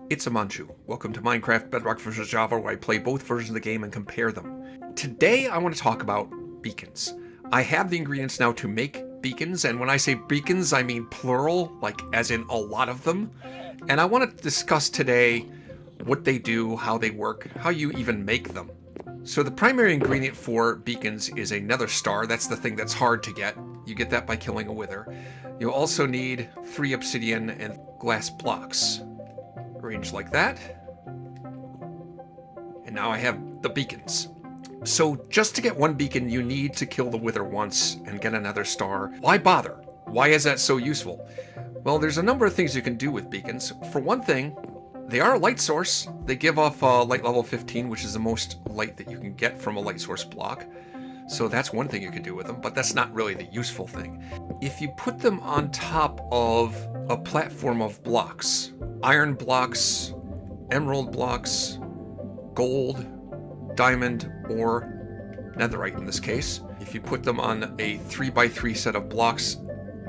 It's Amanchu. Welcome to Minecraft Bedrock vs. Java, where I play both versions of the game and compare them. Today I want to talk about beacons. I have the ingredients now to make beacons, and when I say beacons I mean plural, like as in a lot of them. And I want to discuss today what they do, how they work, how you even make them. So the primary ingredient for beacons is a nether star. That's the thing that's hard to get. You get that by killing a wither. You'll also need 3 obsidian and glass blocks. Arranged like that. And now I have the beacons. So just to get one beacon, you need to kill the wither once and get another star. Why bother? Why is that so useful? Well, there's a number of things you can do with beacons. For one thing, they are a light source. They give off light level 15, which is the most light that you can get from a light source block. So that's one thing you can do with them, but that's not really the useful thing. If you put them on top of a platform of blocks, iron blocks, emerald blocks, gold, diamond, or netherite in this case, if you put them on a 3x3 set of blocks,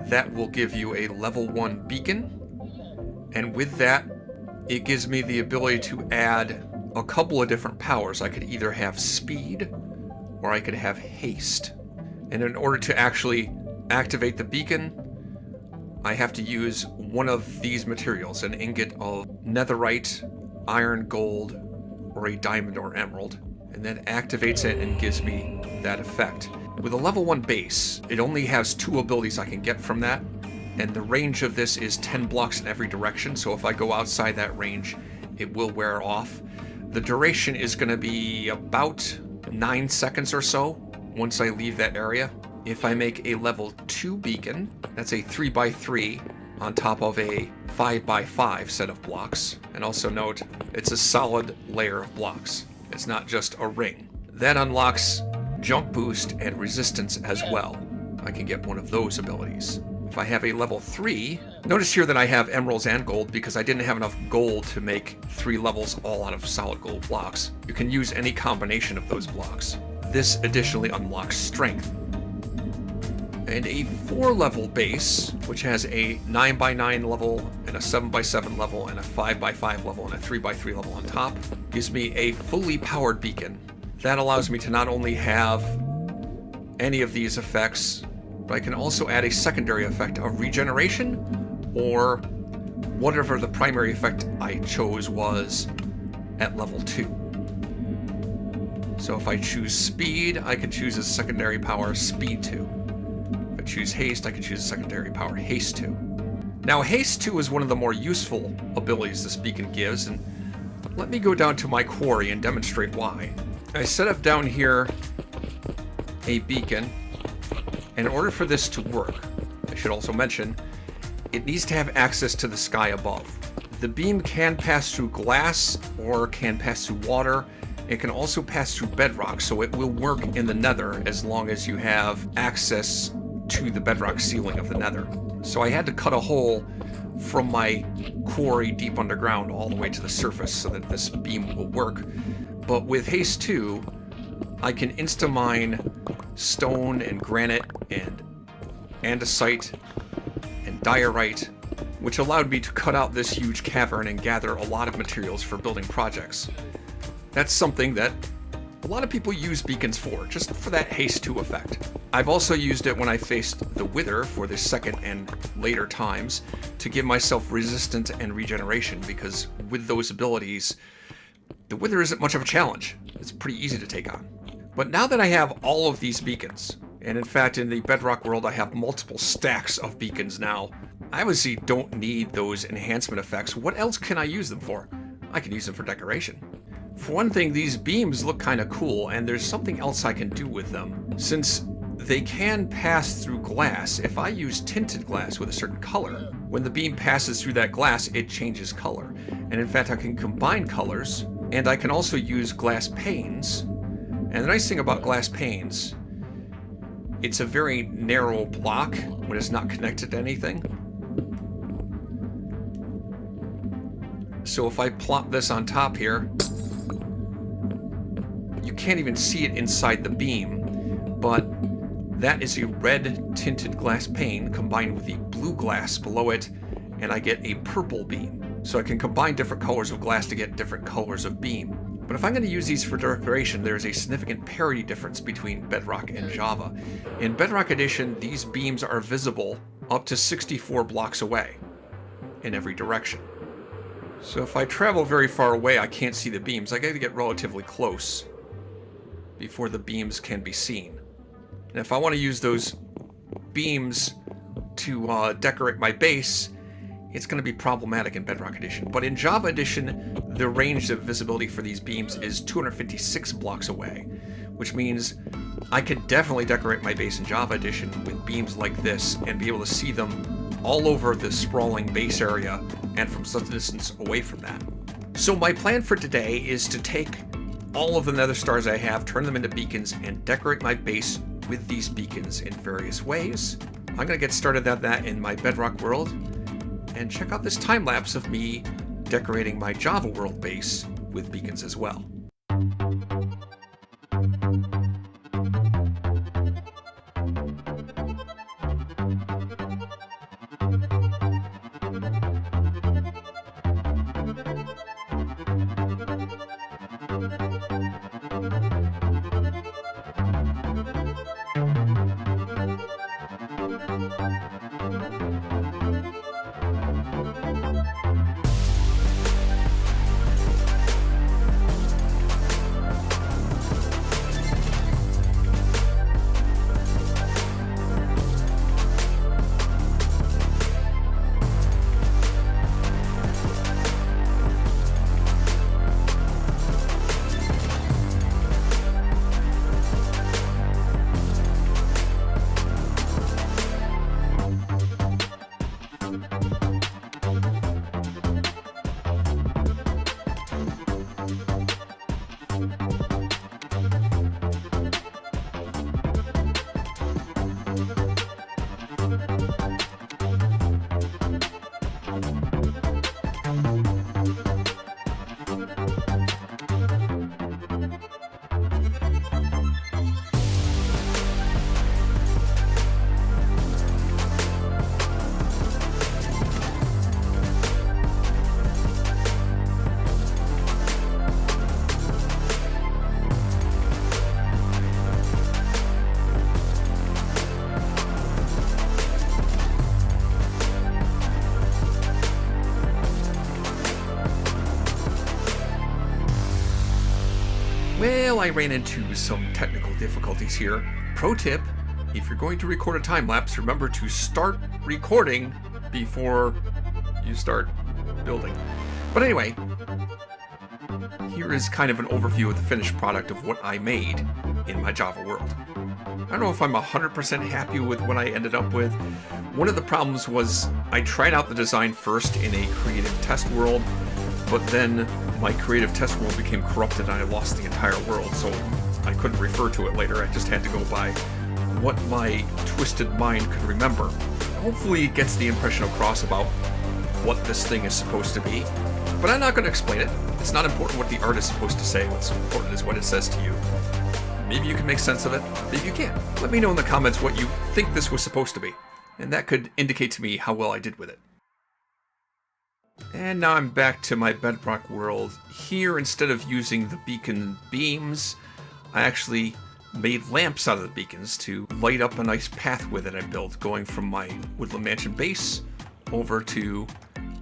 that will give you a level 1 beacon. And with that, it gives me the ability to add a couple of different powers. I could either have speed or I could have haste. And in order to actually activate the beacon, I have to use one of these materials, an ingot of netherite, iron, gold, or a diamond or emerald, and that activates it and gives me that effect. With a level 1 base, it only has 2 abilities I can get from that, and the range of this is 10 blocks in every direction, so if I go outside that range, it will wear off. The duration is going to be about 9 seconds or so once I leave that area. If I make a level 2 beacon, that's a 3x3 on top of a 5x5 set of blocks. And also note, it's a solid layer of blocks. It's not just a ring. That unlocks jump boost and resistance as well. I can get one of those abilities. If I have a level 3, notice here that I have emeralds and gold because I didn't have enough gold to make 3 levels all out of solid gold blocks. You can use any combination of those blocks. This additionally unlocks strength. And a 4-level base, which has a 9x9 level, and a 7x7 level, and a 5x5 level, and a 3x3 level on top, gives me a fully powered beacon. That allows me to not only have any of these effects, but I can also add a secondary effect of regeneration, or whatever the primary effect I chose was at level 2. So if I choose speed, I can choose as secondary power speed 2. If I choose haste, I can choose a secondary power haste 2. Now haste 2 is one of the more useful abilities this beacon gives, and let me go down to my quarry and demonstrate why. I set up down here a beacon. In order for this to work, I should also mention, it needs to have access to the sky above. The beam can pass through glass or can pass through water. It can also pass through bedrock, so it will work in the nether as long as you have access to the bedrock ceiling of the nether. So I had to cut a hole from my quarry deep underground all the way to the surface so that this beam will work. But with haste 2, I can insta-mine stone and granite and andesite and diorite, which allowed me to cut out this huge cavern and gather a lot of materials for building projects. That's something that a lot of people use beacons for, just for that haste 2 effect. I've also used it when I faced the wither for the second and later times to give myself resistance and regeneration, because with those abilities, the wither isn't much of a challenge. It's pretty easy to take on. But now that I have all of these beacons, and in fact in the Bedrock world I have multiple stacks of beacons now, I obviously don't need those enhancement effects. What else can I use them for? I can use them for decoration. For one thing, these beams look kind of cool, and there's something else I can do with them. Since they can pass through glass, if I use tinted glass with a certain color, when the beam passes through that glass, it changes color. And in fact, I can combine colors, and I can also use glass panes. And the nice thing about glass panes, it's a very narrow block when it's not connected to anything. So if I plop this on top here, you can't even see it inside the beam, but that is a red tinted glass pane combined with the blue glass below it, and I get a purple beam. so I can combine different colors of glass to get different colors of beam. But if I'm going to use these for decoration, there's a significant parity difference between Bedrock and Java. In Bedrock Edition, these beams are visible up to 64 blocks away in every direction. So if I travel very far away, I can't see the beams. I got to get relatively close before the beams can be seen. And if I want to use those beams to decorate my base, it's going to be problematic in Bedrock Edition. But in Java Edition, the range of visibility for these beams is 256 blocks away, which means I could definitely decorate my base in Java Edition with beams like this and be able to see them all over the sprawling base area and from such a distance away from that. So my plan for today is to take all of the nether stars I have, turn them into beacons, and decorate my base with these beacons in various ways. I'm going to get started on that in my Bedrock world, and check out this time lapse of me decorating my Java world base with beacons as well. Well, I ran into some technical difficulties here. Pro tip, if you're going to record a time lapse, remember to start recording before you start building. But anyway, here is kind of an overview of the finished product of what I made in my Java world. I don't know if I'm 100% happy with what I ended up with. One of the problems was I tried out the design first in a creative test world, but then my creative test world became corrupted and I lost the entire world, so I couldn't refer to it later. I just had to go by what my twisted mind could remember. Hopefully it gets the impression across about what this thing is supposed to be, but I'm not going to explain it. It's not important what the art is supposed to say. What's important is what it says to you. Maybe you can make sense of it, maybe you can't. Let me know in the comments what you think this was supposed to be, and that could indicate to me how well I did with it. And now I'm back to my Bedrock world. Here, instead of using the beacon beams, I actually made lamps out of the beacons to light up a nice pathway that I built, going from my Woodland Mansion base over to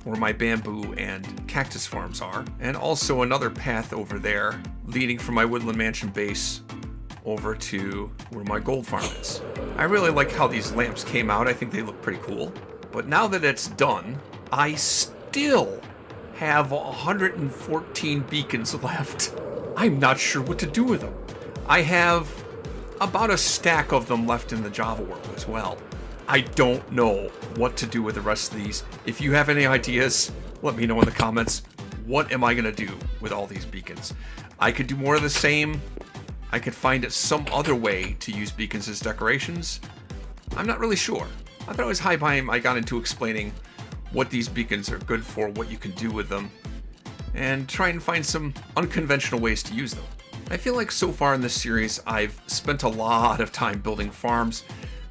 where my bamboo and cactus farms are, and also another path over there leading from my Woodland Mansion base over to where my gold farm is. I really like how these lamps came out. I think they look pretty cool. But now that it's done, I still have 114 beacons left. I'm not sure what to do with them. I have about a stack of them left in the Java world as well. I don't know what to do with the rest of these. If you have any ideas, let me know in the comments. What am I gonna do with all these beacons? I could do more of the same. I could find some other way to use beacons as decorations. I'm not really sure. I thought it was high time I got into explaining what these beacons are good for, what you can do with them, and try and find some unconventional ways to use them. I feel like so far in this series I've spent a lot of time building farms,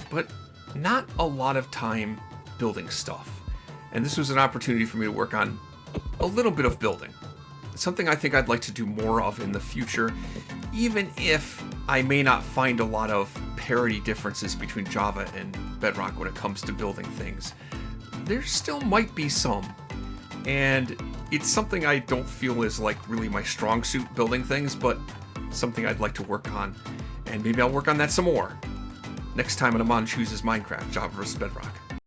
but not a lot of time building stuff. And this was an opportunity for me to work on a little bit of building. Something I think I'd like to do more of in the future, even if I may not find a lot of parity differences between Java and Bedrock when it comes to building things. There still might be some, and it's something I don't feel is like really my strong suit, building things, but something I'd like to work on, and maybe I'll work on that some more next time on Amon Chooses Minecraft, Java vs. Bedrock.